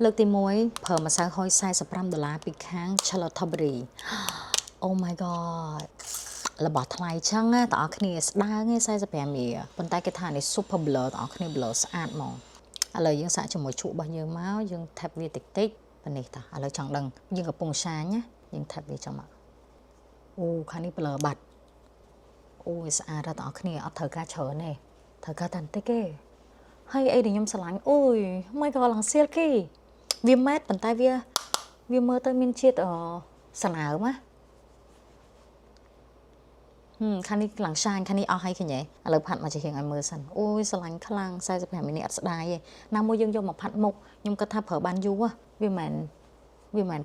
លើកទី1ប្រើម្សៅហុយ$45ពីខាង Charlotte Tilbury Oh my god របស់ថ្លៃចឹងណាបងប្អូនគ្នាស្ដើងឯង45រៀលប៉ុន្តែគេថានេះ super blur បងប្អូនគ្នា blur ស្អាតហ្មងឥឡូវយើងសាកជាមួយឈូករបស់យើងមកយើង tap វាតិចតិចប៉ុណ្នេះតាឥឡូវចង់ដឹងយើងកំពុងឆាញណាយើង tap វាចុះមកអូខាងនេះ blur បាត់អូវាស្អាតដល់បងប្អូនគ្នាអត់ត្រូវការច្រើនទេត្រូវការតែបន្តិចទេហើយអីដែលខ្ញុំស្រឡាញ់អូយមិនក៏ឡើង silky វាម៉ែតប៉ុន្តែវាមើលទៅមានជាតិស្នើមណាខាងនេះឡើងឆាញខាងនេះអស់ហើយឃើញទេឥឡូវផាត់មកជារៀងឲ្យមើលសិនអូយស្រឡាញ់ខ្លាំង45មីនិតអត់ស្ដាយទេណាមួយយើងយកមកផាត់មុខខ្ញុំគិតថាប្រើបានយូរវាមិន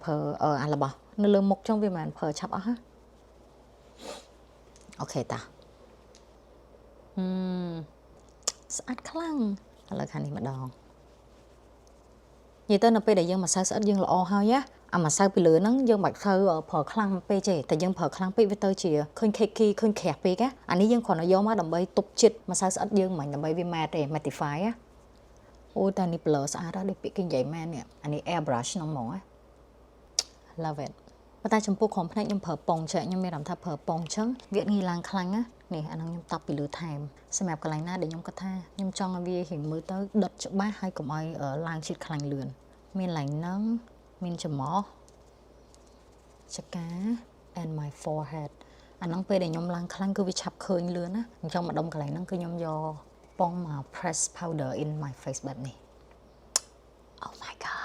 ប្រើអារបស់នៅលើមុខចឹងវាមិនប្រើឆាប់អស់ហ៎អូខេតាស្អាតខ្លាំងឥឡូវខាងនេះម្ដងនិយាយទៅនៅពេលដែលយើងម្សៅស្អិតយើងល្អហើយណាអាម្សៅពីលើហ្នឹងយើងមិនបាច់ត្រូវប្រើខ្លាំងពេកទេតែយើងប្រើខ្លាំងពេកវាទៅជាឃើញ cakey ឃើញក្រាស់ពេកណាអានេះយើងគ្រាន់តែយកមកដើម្បីទប់ជាតិម្សៅស្អិតយើងមិនដើម្បីវា matte ទេ mattify ណាអូតែនេះ blur ស្អាតដល់ដូចពាក្យគេនិយាយមែននេះអានេះ airbrush ហ្នឹងហ្មងណា love it ប៉ុន្តែចំពោះក្រុមភ្នែកខ្ញុំប្រើប៉ុងចេះខ្ញុំមានអារម្មណ៍ថាប្រើប៉ុងអញ្ចឹងវាងាយឡើងខ្លាំងណានេះអាហ្នឹងខ្ញុំតប់ពីលើថែមសម្រាប់កន្លែងណាដែលខ្ញុំគិតថាខ្ញុំចង់ឲ្យវារៀងមើលទៅដុតច្បាស់ហើយកុំឲ្យឡើងជាតិខ្លាញ់លឿនមានឡើងហ្នឹងមានច្រមុះចកា and my forehead អាហ្នឹងពេលដែលខ្ញុំឡើងខ្លាំងគឺវាឆាប់ឃើញលឿនណាអញ្ចឹងម្ដុំកន្លែងហ្នឹងគឺខ្ញុំយកប៉ុងមក press powder in my face បែបនេះ Oh my god